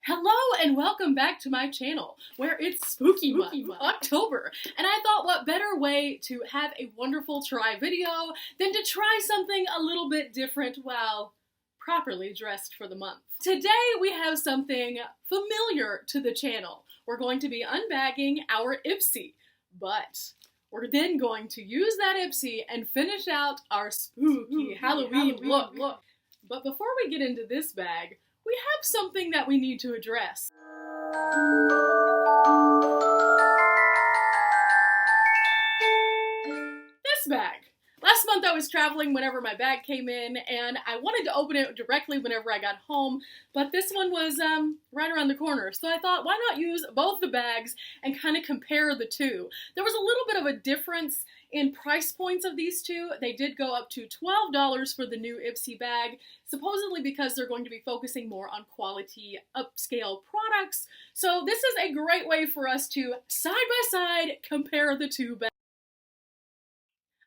Hello and welcome back to my channel where it's spooky month, October, and I thought what better way to have a wonderful try video than to try something a little bit different while properly dressed for the month. Today we have something familiar to the channel. We're going to be unbagging our IPSY, but we're then going to use that IPSY and finish out our spooky Halloween look. But before we get into this bag, we have something that we need to address. This bag. Last month I was traveling whenever my bag came in, and I wanted to open it directly whenever I got home, but this one was right around the corner. So I thought, why not use both the bags and kind of compare the two? There was a little bit of a difference in price points of these two. They did go up to $12 for the new IPSY bag, supposedly because they're going to be focusing more on quality upscale products. So this is a great way for us to side by side compare the two bags.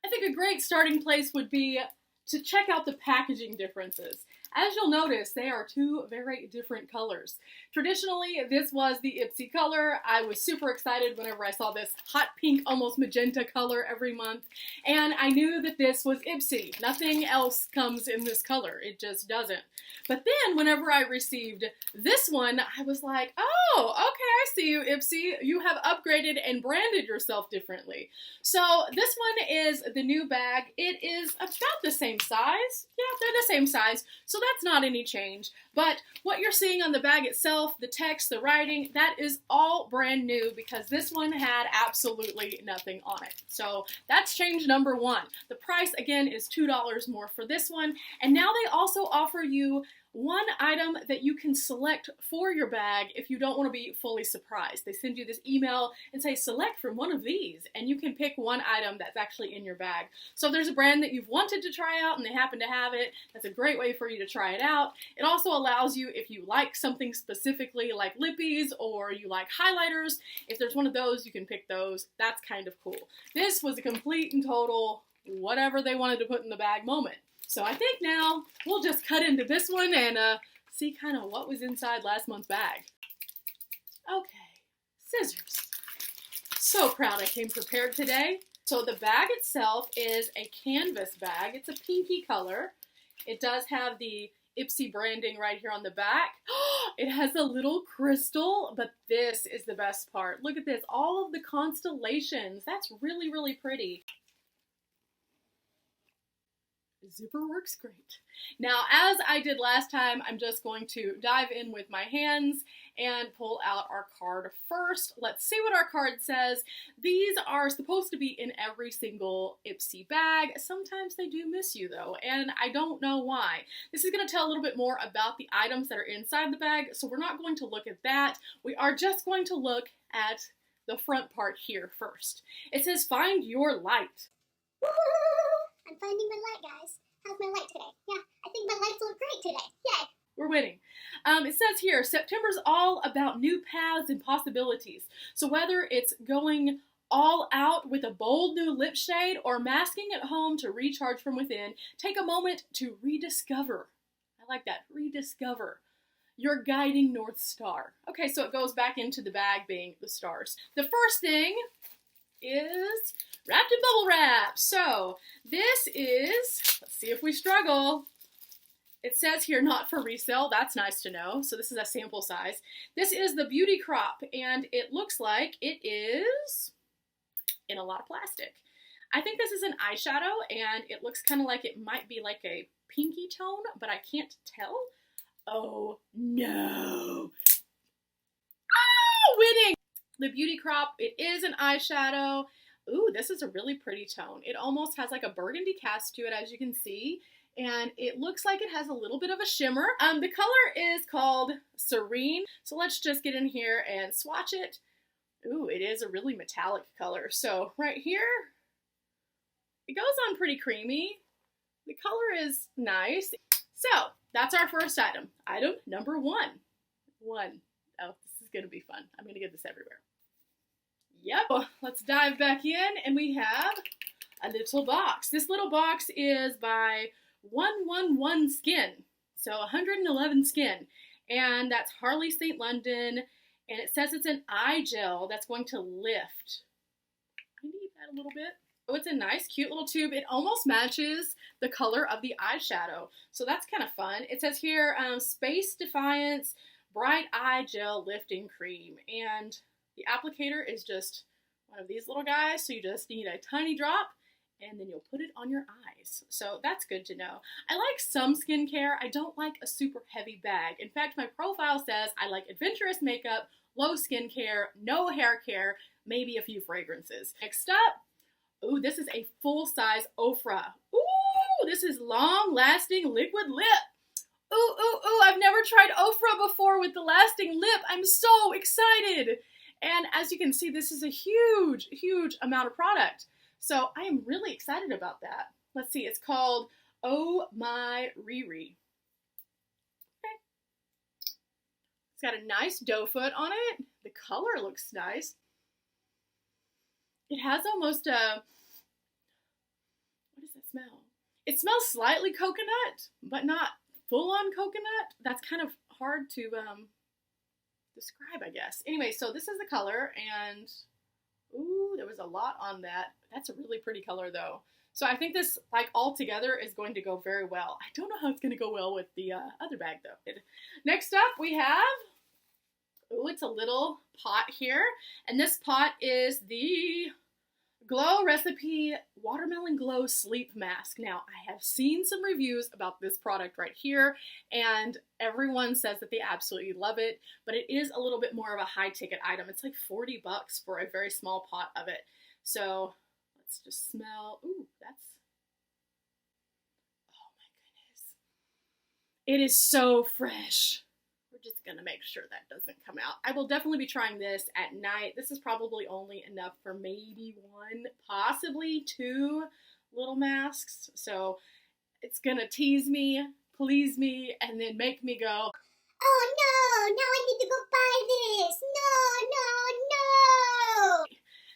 I think a great starting place would be to check out the packaging differences. As you'll notice, they are two very different colors. Traditionally, this was the IPSY color. I was super excited whenever I saw this hot pink, almost magenta color every month, and I knew that this was IPSY. Nothing else comes in this color. It just doesn't. But then, whenever I received this one, I was like, oh, okay, I see you, IPSY. You have upgraded and branded yourself differently. So this one is the new bag. It is about the same size. Yeah, they're the same size. So that's not any change, but what you're seeing on the bag itself, the text, the writing, that is all brand new because this one had absolutely nothing on it. So that's change number one. The price, again, is $2 more for this one, and now they also offer you one item that you can select for your bag if you don't want to be fully surprised. They send you this email and say select from one of these, and you can pick one item that's actually in your bag. So if there's a brand that you've wanted to try out and they happen to have it, that's a great way for you to try it out. It also allows you, if you like something specifically like lippies or you like highlighters, if there's one of those, you can pick those. That's kind of cool. This was a complete and total whatever they wanted to put in the bag moment. So I think now we'll just cut into this one and see kind of what was inside last month's bag. Okay, scissors. So proud I came prepared today. So the bag itself is a canvas bag. It's a pinky color. It does have the IPSY branding right here on the back. It has a little crystal, but this is the best part. Look at this, all of the constellations. That's really, really pretty. Zipper works great. Now, as I did last time, I'm just going to dive in with my hands and pull out our card first. Let's see what our card says. These are supposed to be in every single IPSY bag. Sometimes they do miss you though, and I don't know why. This is going to tell a little bit more about the items that are inside the bag, so we're not going to look at that. We are just going to look at the front part here first. It says, find your light. I'm finding my light, guys. How's my light today? Yeah, I think my lights look great today. Yay! We're winning. It says here, September's all about new paths and possibilities. So whether it's going all out with a bold new lip shade or masking at home to recharge from within, take a moment to rediscover. I like that, rediscover your guiding North Star. Okay, so it goes back into the bag being the stars. The first thing is wrapped in bubble wrap. So this is, let's see if we struggle. It says here not for resale. That's nice to know. So this is a sample size. This is the Beauty Crop, and it looks like it is in a lot of plastic. I think this is an eyeshadow, and it looks kind of like it might be like a pinky tone, but I can't tell. Oh no. Oh, winning! The Beauty Crop, it is an eyeshadow. Ooh, this is a really pretty tone. It almost has like a burgundy cast to it, as you can see. And it looks like it has a little bit of a shimmer. The color is called Serene. So let's just get in here and swatch it. Ooh, it is a really metallic color. So right here, it goes on pretty creamy. The color is nice. So that's our first item. Item number one. Oh, this is gonna be fun. I'm gonna get this everywhere. Yep, let's dive back in, and we have a little box. This little box is by 111 Skin, so 111 Skin, and that's Harley St. London, and it says it's an eye gel that's going to lift. I need that a little bit. Oh, it's a nice, cute little tube. It almost matches the color of the eyeshadow, so that's kind of fun. It says here, Space Defiance Bright Eye Gel Lifting Cream, and the applicator is just one of these little guys, so you just need a tiny drop, and then you'll put it on your eyes. So that's good to know. I like some skincare. I don't like a super heavy bag. In fact, my profile says I like adventurous makeup, low skincare, no hair care, maybe a few fragrances. Next up, ooh, this is a full-size Ofra. Ooh, this is long-lasting liquid lip. Ooh, ooh, ooh, I've never tried Ofra before with the lasting lip. I'm so excited. And as you can see, this is a huge, huge amount of product. So I am really excited about that. Let's see, it's called Oh My Riri. Okay. It's got a nice doe foot on it. The color looks nice. It has almost a, what does it smell? It smells slightly coconut, but not full-on coconut. That's kind of hard to describe, I guess. Anyway, so this is the color, and ooh, there was a lot on that. That's a really pretty color, though. So I think this, like, all together is going to go very well. I don't know how it's going to go well with the other bag, though. Next up, we have, ooh, it's a little pot here, and this pot is the Glow Recipe Watermelon Glow Sleep Mask. Now, I have seen some reviews about this product right here, and everyone says that they absolutely love it, but it is a little bit more of a high-ticket item. It's like 40 bucks for a very small pot of it. So, let's just smell. Ooh, that's, oh my goodness. It is so fresh. We're just gonna make sure that doesn't come out. I will definitely be trying this at night. This is probably only enough for maybe one, possibly two little masks. So it's gonna tease me, please me, and then make me go, oh no, now I need to go buy this. No, no, no.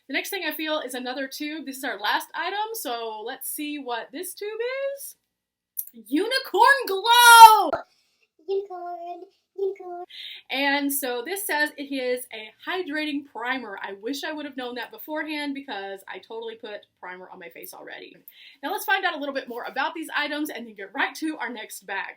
The next thing I feel is another tube. This is our last item, so let's see what this tube is. Unicorn Glow! Unicorn. Unicorn. And so this says it is a hydrating primer. I wish I would have known that beforehand because I totally put primer on my face already. Now let's find out a little bit more about these items and then get right to our next bag.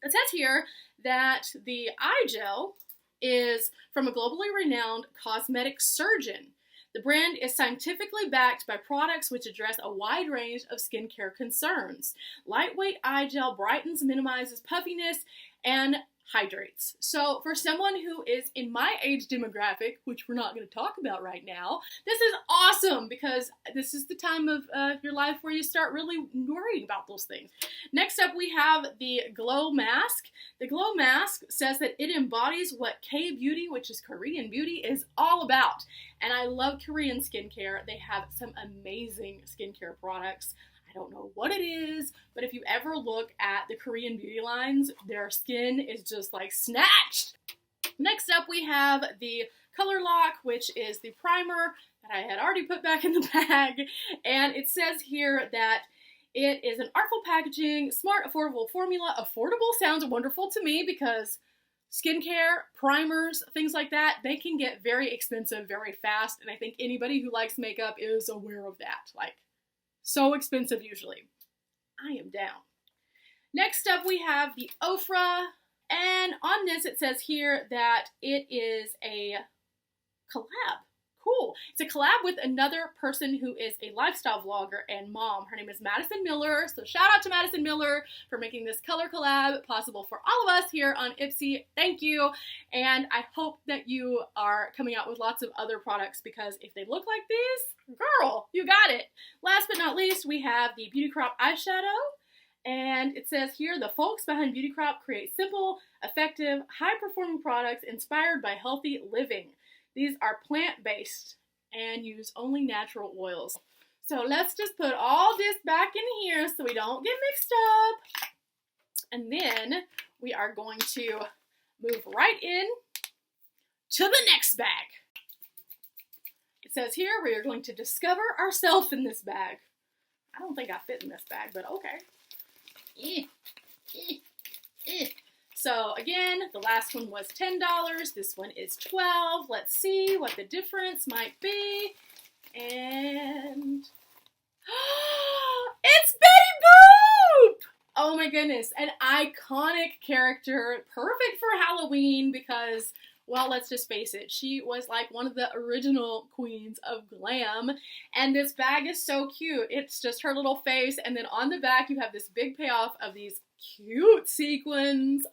It says here that the eye gel is from a globally renowned cosmetic surgeon. The brand is scientifically backed by products which address a wide range of skincare concerns. Lightweight eye gel brightens, minimizes puffiness, and hydrates. So for someone who is in my age demographic, which we're not going to talk about right now, this is awesome because this is the time of your life where you start really worrying about those things. Next up, we have the Glow Mask. The Glow Mask says that it embodies what K-beauty, which is Korean beauty, is all about. And I love Korean skincare. They have some amazing skincare products. I don't know what it is, but if you ever look at the Korean beauty lines, their skin is just like snatched. Next up, we have the Color Lock, which is the primer that I had already put back in the bag. And it says here that it is an artful packaging, smart, affordable formula. Affordable sounds wonderful to me because skincare, primers, things like that, they can get very expensive very fast. And I think anybody who likes makeup is aware of that. Like, so expensive usually. I am down. Next up we have the Ofra, and on this it says here that it is a collab. Cool. It's a collab with another person who is a lifestyle vlogger and mom. Her name is Madison Miller, so shout out to Madison Miller for making this color collab possible for all of us here on IPSY. Thank you, and I hope that you are coming out with lots of other products because if they look like this, girl, you got it. Last but not least, we have the Beauty Crop eyeshadow, and it says here, the folks behind Beauty Crop create simple, effective, high-performing products inspired by healthy living. These are plant-based and use only natural oils. So let's just put all this back in here so we don't get mixed up. And then we are going to move right in to the next bag. It says here we are going to discover ourselves in this bag. I don't think I fit in this bag, but okay. So again, the last one was $10. This one is $12. Let's see what the difference might be. And it's Betty Boop! Oh my goodness, an iconic character, perfect for Halloween because, well, let's just face it, she was like one of the original queens of glam, and this bag is so cute. It's just her little face, and then on the back you have this big payoff of these cute sequins.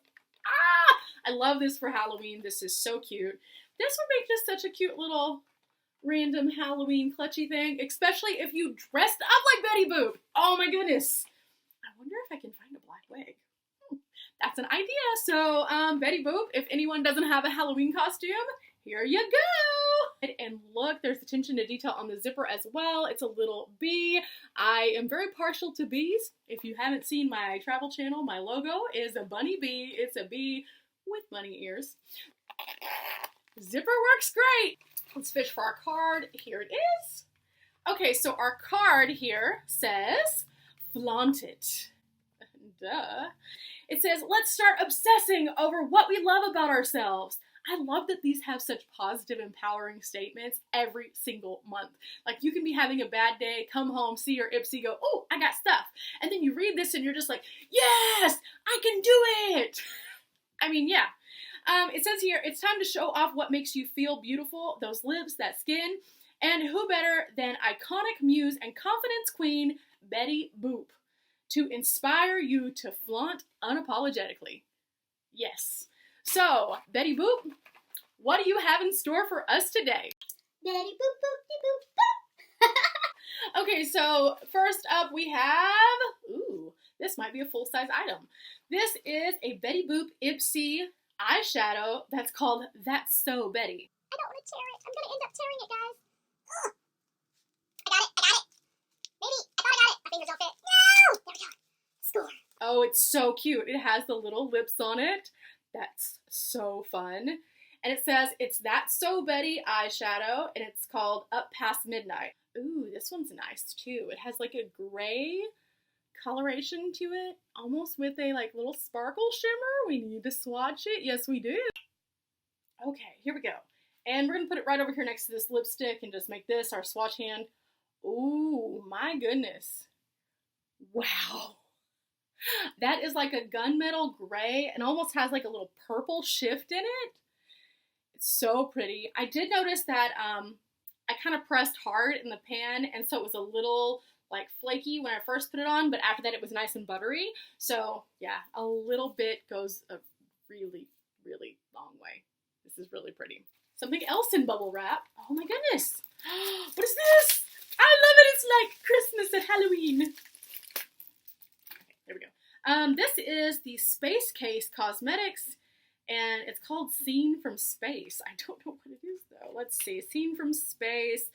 I love this for Halloween. This is so cute. This would make just such a cute little random Halloween clutchy thing, especially if you dressed up like Betty Boop. Oh my goodness. I wonder if I can find a black wig. That's an idea. So, Betty Boop, if anyone doesn't have a Halloween costume, here you go. And look, there's attention to detail on the zipper as well. It's a little bee. I am very partial to bees. If you haven't seen my travel channel, my logo is a bunny bee. It's a bee with bunny ears. Zipper works great. Let's fish for our card. Here it is. Okay, so our card here says, flaunt it. Duh. It says, let's start obsessing over what we love about ourselves. I love that these have such positive, empowering statements every single month. Like, you can be having a bad day, come home, see your IPSY, go, oh, I got stuff. And then you read this and you're just like, yes, I can do it. I mean, yeah. It says here, it's time to show off what makes you feel beautiful, those lips, that skin, and who better than iconic muse and confidence queen, Betty Boop, to inspire you to flaunt unapologetically. Yes. So, Betty Boop, what do you have in store for us today? Betty boop boop de boop boop. Okay, so first up we have, ooh, this might be a full-size item. This is a Betty Boop IPSY eyeshadow that's called That's So Betty. I don't want to tear it. I'm going to end up tearing it, guys. Ugh. I got it. Maybe. I thought I got it. My fingers don't fit. No! There we go. Score. Oh, it's so cute. It has the little lips on it. That's so fun. And it says, it's That So Betty eyeshadow, and it's called Up Past Midnight. Ooh, this one's nice too. It has like a gray coloration to it, almost with a like little sparkle shimmer. We need to swatch it. Yes, we do. Okay, here we go. And we're gonna put it right over here next to this lipstick and just make this our swatch hand. Ooh, my goodness. Wow. That is like a gunmetal gray and almost has like a little purple shift in it. It's so pretty. I did notice that I kind of pressed hard in the pan, and so it was a little like flaky when I first put it on, but after that it was nice and buttery. So yeah, a little bit goes a really, really long way. This is really pretty. Something else in bubble wrap. Oh my goodness. What is this? I love it. It's like Christmas at Halloween. Okay, there we go. This is the Space Case Cosmetics, and it's called Scene from Space. I don't know what it is though. Let's see. Scene from Space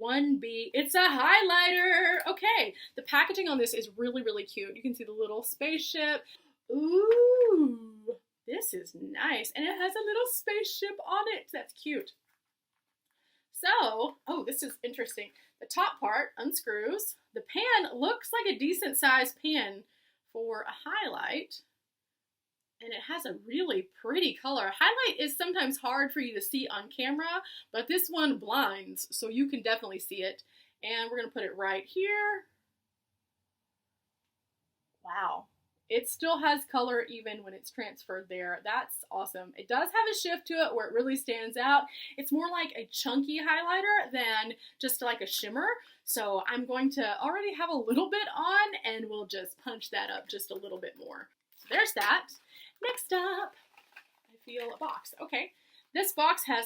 1B. It's a highlighter. Okay. The packaging on this is really, really cute. You can see the little spaceship. Ooh, this is nice. And it has a little spaceship on it. That's cute. So, oh, this is interesting. The top part unscrews. The pan looks like a decent sized pan for a highlight. And it has a really pretty color. Highlight is sometimes hard for you to see on camera, but this one blinds, so you can definitely see it. And we're going to put it right here. Wow. It still has color even when it's transferred there. That's awesome. It does have a shift to it where it really stands out. It's more like a chunky highlighter than just like a shimmer. So I'm going to already have a little bit on, and we'll just punch that up just a little bit more. So there's that. Next up, I feel a box. Okay, this box has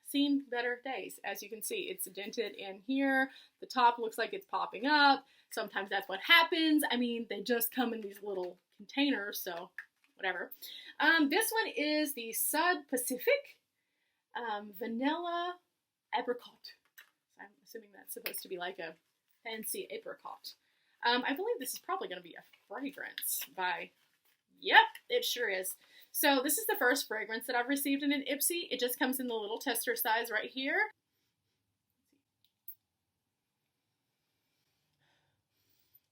seen better days. As you can see, it's dented in here. The top looks like it's popping up. Sometimes that's what happens. I mean, they just come in these little containers, so whatever. This one is the Sud Pacific Vanilla Apricot. I'm assuming that's supposed to be like a fancy apricot. I believe this is probably going to be a fragrance by... Yep, it sure is. So this is the first fragrance that I've received in an IPSY. It just comes in the little tester size right here.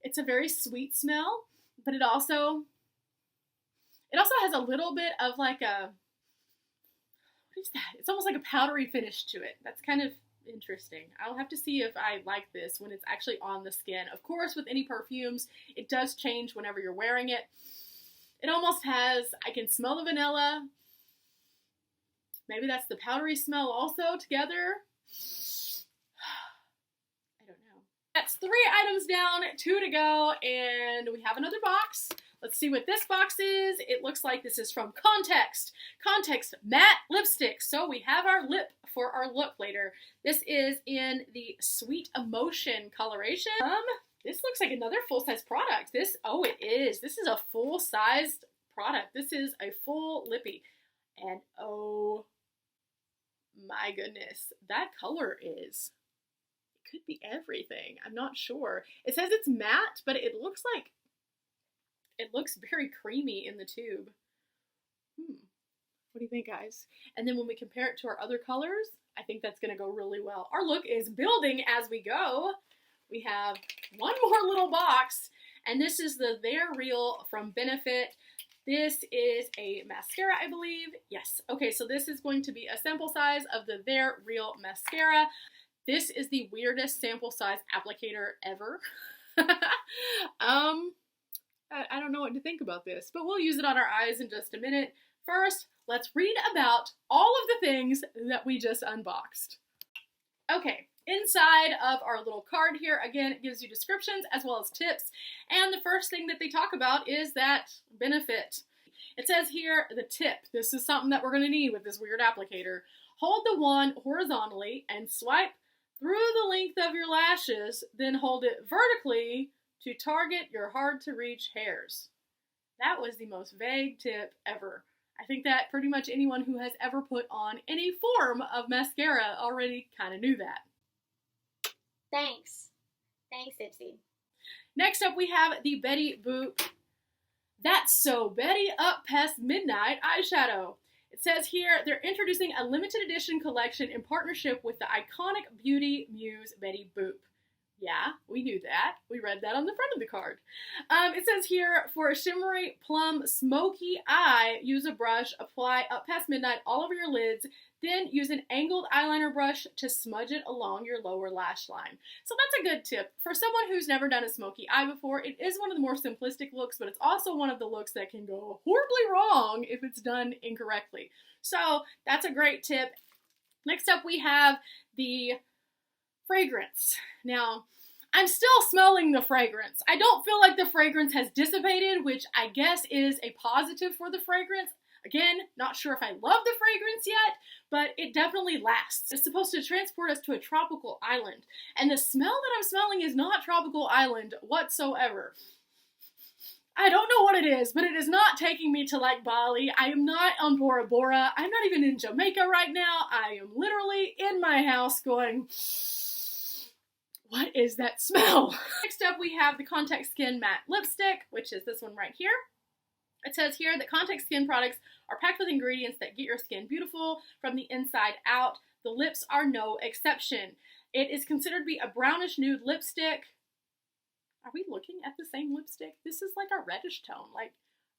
It's a very sweet smell, but it also, It also has a little bit of like a, what is that? It's almost like a powdery finish to it. That's kind of interesting. I'll have to see if I like this when it's actually on the skin. Of course, with any perfumes, it does change whenever you're wearing it. It almost has, I can smell the vanilla. Maybe that's the powdery smell also together. I don't know. That's 3 items down, 2 to go, and we have another box. Let's see what this box is. It looks like this is from Context. Context matte lipstick. So we have our lip for our look later. This is in the Sweet Emotion coloration. This looks like another full-size product. Oh, it is. This is a full-sized product. This is a full lippy. And oh my goodness, that color is, it could be everything. I'm not sure. It says it's matte, but it looks very creamy in the tube. What do you think, guys? And then when we compare it to our other colors, I think that's gonna go really well. Our look is building as we go. We have one more little box, and this is the They're Real from Benefit. This is a mascara, I believe. Yes. Okay, so this is going to be a sample size of the They're Real mascara. This is the weirdest sample size applicator ever. I don't know what to think about this, but we'll use it on our eyes in just a minute. First, let's read about all of the things that we just unboxed. Okay, inside of our little card here, again, it gives you descriptions as well as tips. And the first thing that they talk about is that benefit. It says here, the tip. This is something that we're going to need with this weird applicator. Hold the wand horizontally and swipe through the length of your lashes, then hold it vertically to target your hard-to-reach hairs. That was the most vague tip ever. I think that pretty much anyone who has ever put on any form of mascara already kind of knew that. Thanks. Thanks, IPSY. Next up we have the Betty Boop That's So Betty Up Past Midnight eyeshadow. It says here they're introducing a limited edition collection in partnership with the iconic beauty muse Betty Boop. Yeah, we knew that. We read that on the front of the card. It says here, for a shimmery, plum, smoky eye, use a brush, apply up past midnight all over your lids, then use an angled eyeliner brush to smudge it along your lower lash line. So that's a good tip. For someone who's never done a smoky eye before, it is one of the more simplistic looks, but it's also one of the looks that can go horribly wrong if it's done incorrectly. So that's a great tip. Next up we have the fragrance. Now, I'm still smelling the fragrance. I don't feel like the fragrance has dissipated, which I guess is a positive for the fragrance. Again, not sure if I love the fragrance yet, but it definitely lasts. It's supposed to transport us to a tropical island, and the smell that I'm smelling is not tropical island whatsoever. I don't know what it is, but it is not taking me to like Bali. I am not on Bora Bora. I'm not even in Jamaica right now. I am literally in my house going, what is that smell? Next up we have the Context Skin Matte Lipstick, which is this one right here. It says here that Context Skin products are packed with ingredients that get your skin beautiful from the inside out. The lips are no exception. It is considered to be a brownish nude lipstick. Are we looking at the same lipstick? This is like a reddish tone, like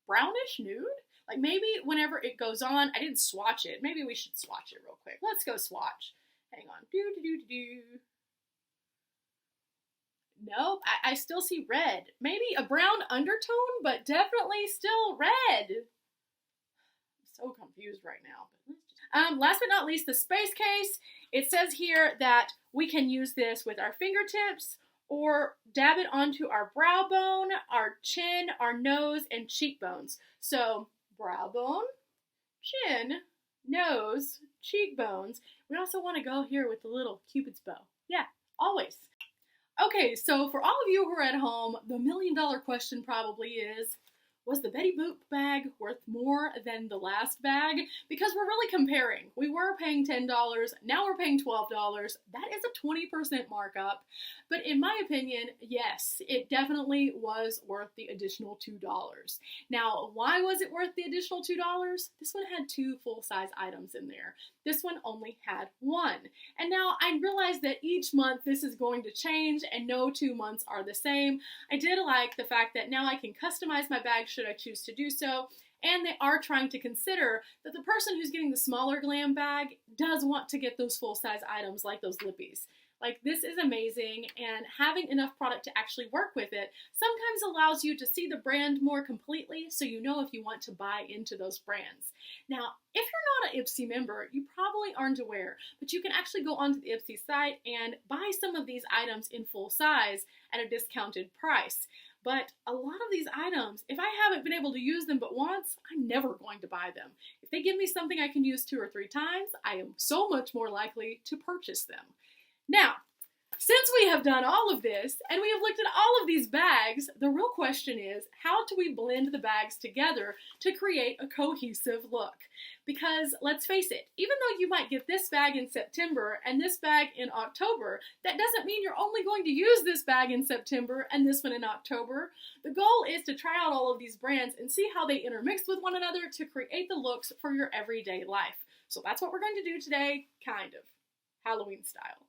brownish nude? Like maybe whenever it goes on, I didn't swatch it. Maybe we should swatch it real quick. Let's go swatch. Hang on. Nope, I still see red. Maybe a brown undertone, but definitely still red. I'm so confused right now. Last but not least, the space case. It says here that we can use this with our fingertips or dab it onto our brow bone, our chin, our nose, and cheekbones. So brow bone, chin, nose, cheekbones. We also want to go here with the little Cupid's bow. Yeah, always. Okay, so for all of you who are at home, the million-dollar question probably is, was the Betty Boop bag worth more than the last bag? Because we're really comparing. We were paying $10, now we're paying $12. That is a 20% markup. But in my opinion, yes, it definitely was worth the additional $2. Now, why was it worth the additional $2? This one had 2 full-size items in there. This one only had 1. And now I realize that each month this is going to change and no 2 months are the same. I did like the fact that now I can customize my bag should I choose to do so. And they are trying to consider that the person who's getting the smaller glam bag does want to get those full-size items like those lippies. Like, this is amazing, and having enough product to actually work with it sometimes allows you to see the brand more completely, so you know if you want to buy into those brands. Now, if you're not an IPSY member, you probably aren't aware, but you can actually go onto the IPSY site and buy some of these items in full size at a discounted price. But a lot of these items, if I haven't been able to use them but once, I'm never going to buy them. If they give me something I can use 2 or 3 times, I am so much more likely to purchase them. Now, since we have done all of this, and we have looked at all of these bags, the real question is, how do we blend the bags together to create a cohesive look? Because, let's face it, even though you might get this bag in September and this bag in October, that doesn't mean you're only going to use this bag in September and this one in October. The goal is to try out all of these brands and see how they intermix with one another to create the looks for your everyday life. So that's what we're going to do today, kind of, Halloween style.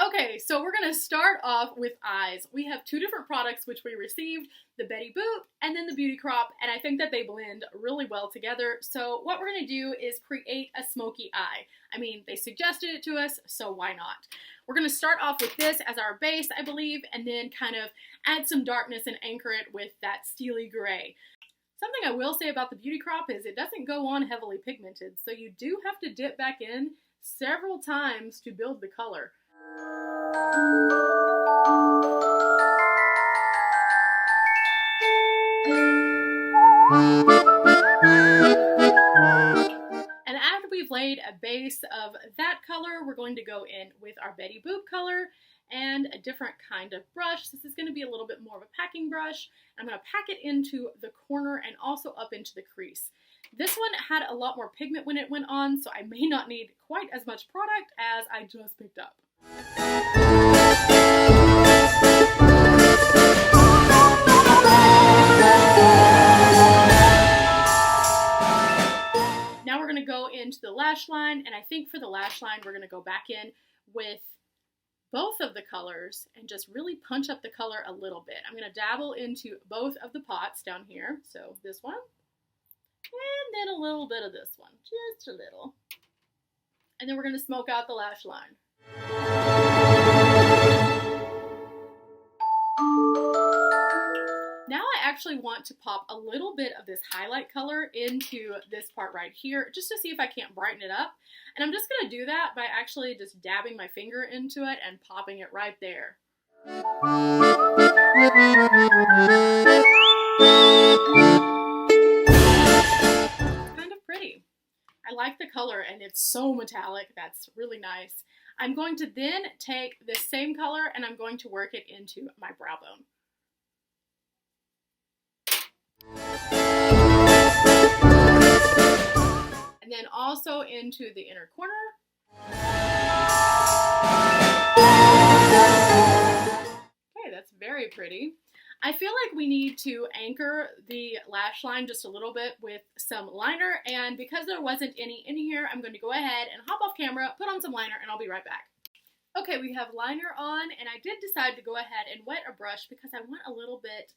Okay, so we're going to start off with eyes. We have 2 different products which we received, the Betty Boop and then the Beauty Crop, and I think that they blend really well together. So what we're going to do is create a smoky eye. I mean, they suggested it to us, so why not? We're going to start off with this as our base, I believe, and then kind of add some darkness and anchor it with that steely gray. Something I will say about the Beauty Crop is it doesn't go on heavily pigmented, so you do have to dip back in several times to build the color. And after we've laid a base of that color, we're going to go in with our Betty Boop color and a different kind of brush. This is going to be a little bit more of a packing brush. I'm going to pack it into the corner and also up into the crease. This one had a lot more pigment when it went on, so I may not need quite as much product as I just picked up. Now we're going to go into the lash line, and I think for the lash line we're going to go back in with both of the colors and just really punch up the color a little bit. I'm going to dabble into both of the pots down here, so this one, and then a little bit of this one, just a little. And then we're going to smoke out the lash line. Now I actually want to pop a little bit of this highlight color into this part right here, just to see if I can't brighten it up. And I'm just going to do that by actually just dabbing my finger into it and popping it right there. It's kind of pretty. I like the color and it's so metallic. That's really nice. I'm going to then take this same color and I'm going to work it into my brow bone. And then also into the inner corner. Okay, that's very pretty. I feel like we need to anchor the lash line just a little bit with some liner, and because there wasn't any in here, I'm going to go ahead and hop off camera, put on some liner, and I'll be right back. Okay, we have liner on, and I did decide to go ahead and wet a brush because I want a little bit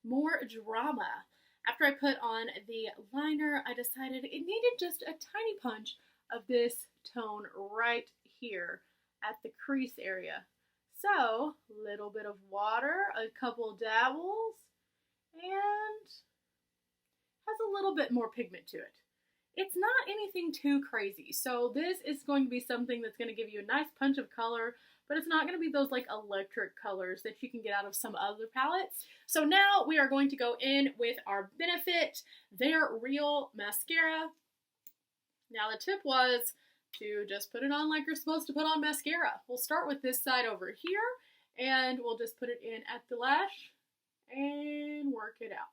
more drama. After I put on the liner, I decided it needed just a tiny punch of this tone right here at the crease area. So, a little bit of water, a couple dabbles, and has a little bit more pigment to it. It's not anything too crazy, so this is going to be something that's going to give you a nice punch of color, but it's not going to be those like electric colors that you can get out of some other palettes. So now we are going to go in with our Benefit They're Real mascara. Now the tip was to just put it on like you're supposed to put on mascara. We'll start with this side over here, and we'll just put it in at the lash and work it out.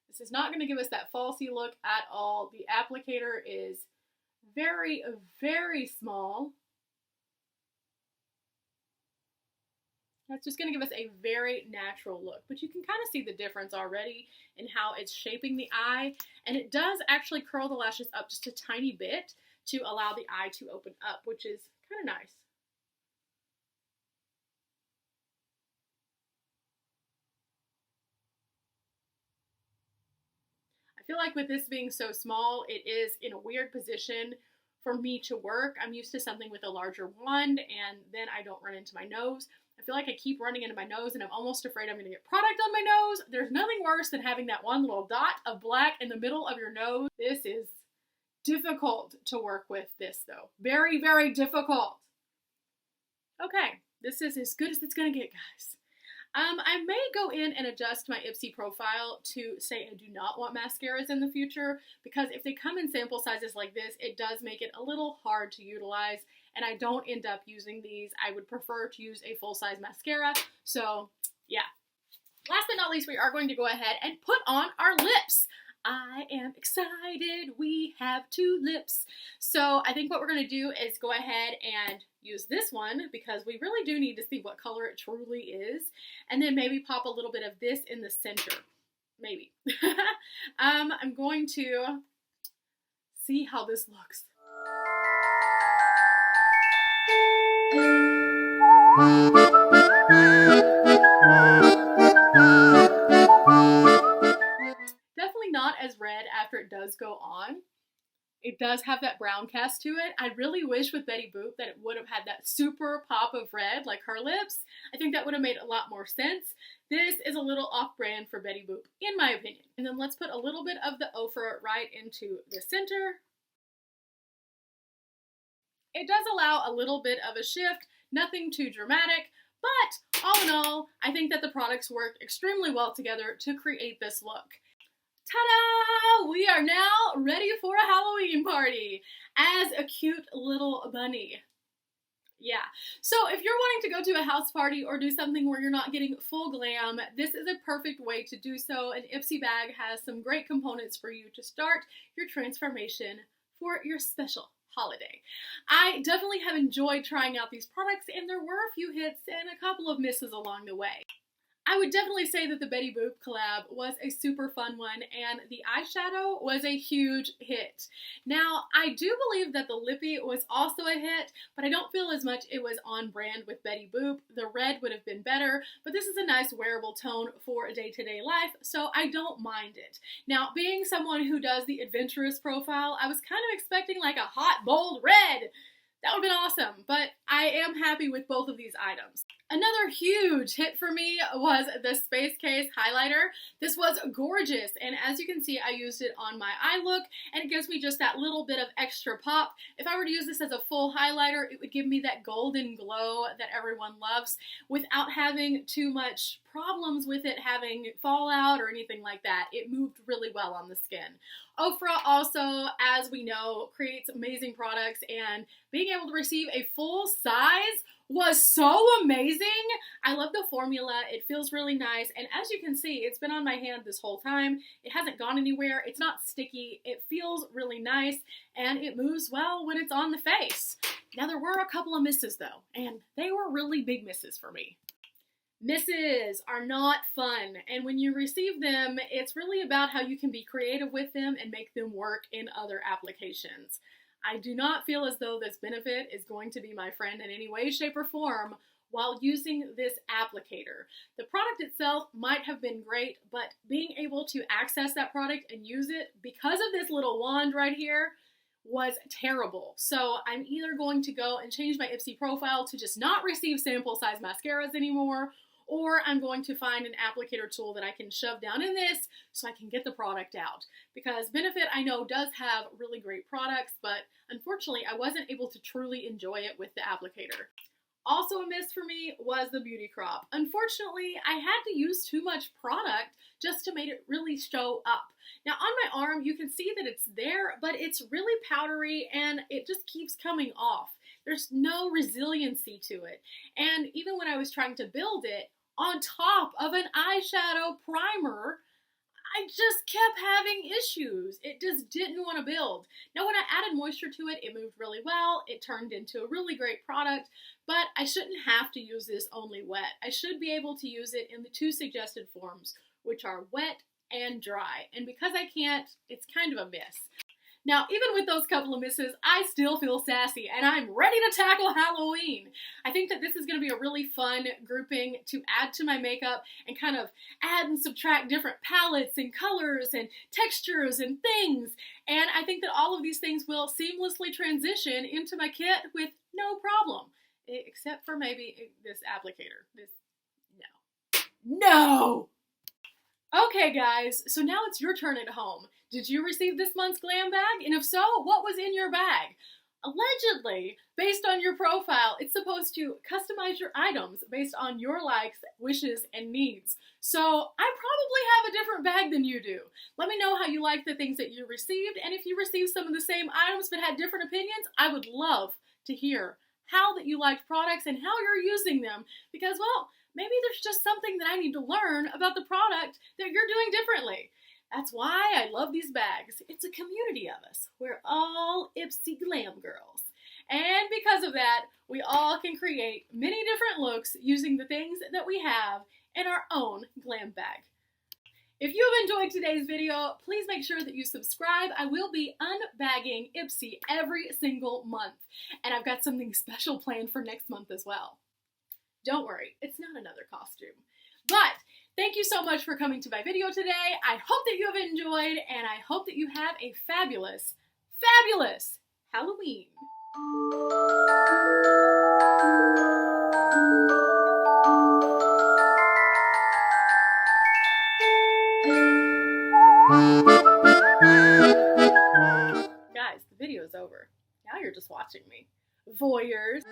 This is not going to give us that falsy look at all. The applicator is very, very small. That's just going to give us a very natural look, but you can kind of see the difference already in how it's shaping the eye, and it does actually curl the lashes up just a tiny bit to allow the eye to open up, which is kind of nice. feel like with this being so small, it is in a weird position for me to work. I'm used to something with a larger wand, and then I don't run into my nose. I feel like I keep running into my nose, and I'm almost afraid I'm going to get product on my nose. There's nothing worse than having that one little dot of black in the middle of your nose. This is difficult to work with this, though. Very, very difficult. Okay, this is as good as it's going to get, guys. I may go in and adjust my IPSY profile to say I do not want mascaras in the future, because if they come in sample sizes like this, it does make it a little hard to utilize, and I don't end up using these. I would prefer to use a full-size mascara, so yeah. Last but not least, we are going to go ahead and put on our lips. I am excited, we have 2 lips. So I think what we're going to do is go ahead and use this one, because we really do need to see what color it truly is, and then maybe pop a little bit of this in the center, maybe. I'm going to see how this looks. Definitely not as red after it does go on. It does have that brown cast to it. I really wish with Betty Boop that it would have had that super pop of red like her lips. I think that would have made a lot more sense. This is a little off-brand for Betty Boop, in my opinion. And then let's put a little bit of the ochre right into the center. It does allow a little bit of a shift, nothing too dramatic, but all in all, I think that the products work extremely well together to create this look. Ta-da! We are now ready for a Halloween party as a cute little bunny. Yeah, so if you're wanting to go to a house party or do something where you're not getting full glam, this is a perfect way to do so. An IPSY bag has some great components for you to start your transformation for your special holiday. I definitely have enjoyed trying out these products, and there were a few hits and a couple of misses along the way. I would definitely say that the Betty Boop collab was a super fun one, and the eyeshadow was a huge hit. Now, I do believe that the lippy was also a hit, but I don't feel as much it was on brand with Betty Boop. The red would have been better, but this is a nice wearable tone for a day-to-day life, so I don't mind it. Now, being someone who does the adventurous profile, I was kind of expecting like a hot, bold red. That would have been awesome, but I am happy with both of these items. Another huge hit for me was the Space Case highlighter. This was gorgeous, and as you can see, I used it on my eye look, and it gives me just that little bit of extra pop. If I were to use this as a full highlighter, it would give me that golden glow that everyone loves without having too much problems with it having fallout or anything like that. It moved really well on the skin. Ofra also, as we know, creates amazing products, and being able to receive a full size was so amazing. I love the formula. It feels really nice, and as you can see, it's been on my hand this whole time. It hasn't gone anywhere. It's not sticky. It feels really nice, and it moves well when it's on the face. Now, there were a couple of misses though, and they were really big misses for me. Misses are not fun, and when you receive them, it's really about how you can be creative with them and make them work in other applications. I do not feel as though this benefit is going to be my friend in any way, shape, or form while using this applicator. The product itself might have been great, but being able to access that product and use it because of this little wand right here was terrible. So I'm either going to go and change my IPSY profile to just not receive sample size mascaras anymore, or I'm going to find an applicator tool that I can shove down in this so I can get the product out. Because Benefit, I know, does have really great products, but unfortunately I wasn't able to truly enjoy it with the applicator. Also a miss for me was the beauty crop. Unfortunately, I had to use too much product just to make it really show up. Now on my arm, you can see that it's there, but it's really powdery and it just keeps coming off. There's no resiliency to it. And even when I was trying to build it on top of an eyeshadow primer, I just kept having issues. It just didn't want to build. Now, when I added moisture to it, it moved really well. It turned into a really great product, but I shouldn't have to use this only wet. I should be able to use it in the 2 suggested forms, which are wet and dry. And because I can't, it's kind of a miss. Now, even with those couple of misses, I still feel sassy and I'm ready to tackle Halloween. I think that this is going to be a really fun grouping to add to my makeup and kind of add and subtract different palettes and colors and textures and things. And I think that all of these things will seamlessly transition into my kit with no problem. Except for maybe this applicator. No! Okay guys, so now it's your turn at home. Did you receive this month's glam bag? And if so, what was in your bag? Allegedly, based on your profile, it's supposed to customize your items based on your likes, wishes, and needs. So I probably have a different bag than you do. Let me know how you like the things that you received, and if you received some of the same items but had different opinions, I would love to hear how that you liked products and how you're using them, because, well, maybe there's just something that I need to learn about the product that you're doing differently. That's why I love these bags. It's a community of us. We're all IPSY Glam girls. And because of that, we all can create many different looks using the things that we have in our own glam bag. If you have enjoyed today's video, please make sure that you subscribe. I will be unbagging IPSY every single month. And I've got something special planned for next month as well. Don't worry, it's not another costume. But thank you so much for coming to my video today. I hope that you have enjoyed, and I hope that you have a fabulous, fabulous Halloween. Guys, the video's over. Now you're just watching me. Voyeurs.